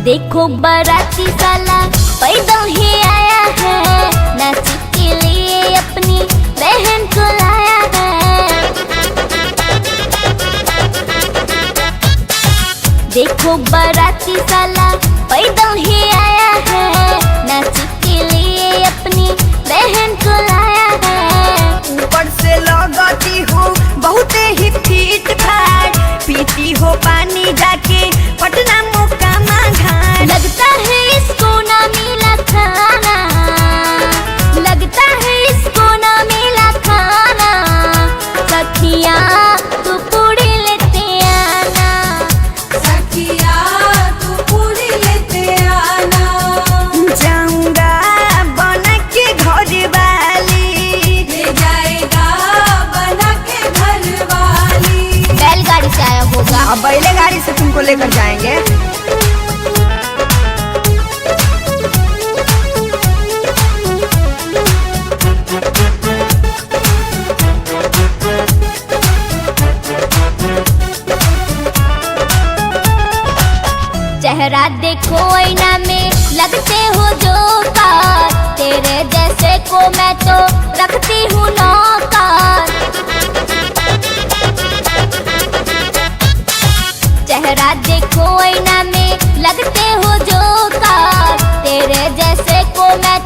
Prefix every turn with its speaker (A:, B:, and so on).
A: देखो बाराती साला पैदल ही आया है, नाच के लिए अपनी बहन को लाया है। देखो बाराती साला पैदल ही आया है, नाच के लिए अपनी बहन को लाया है।
B: ऊपर से लगती हो बहुत ही फिट फाट, पीती हो पानी जाके पटना मोकामा घाट।
A: लगता है इसको ना मिला खाना, लगता है इसको ना मिला खाना। सखिया तू पूरी लेते आना,
B: सखिया तू पूरी लेते आना। जाऊंगा बना के घर वाली, ले जाएगा बना के घर वाली।
A: बैलगाड़ी से आया होगा।
B: अब बैलगाड़ी से तुमको लेकर जाएंगे।
A: चेहरा देखो आईना में लगते हो जोकर, तेरे जैसे को मैं तो रखती हूँ नौकर। चेहरा देखो आईना में लगते हो जोकर, तेरे जैसे को मैं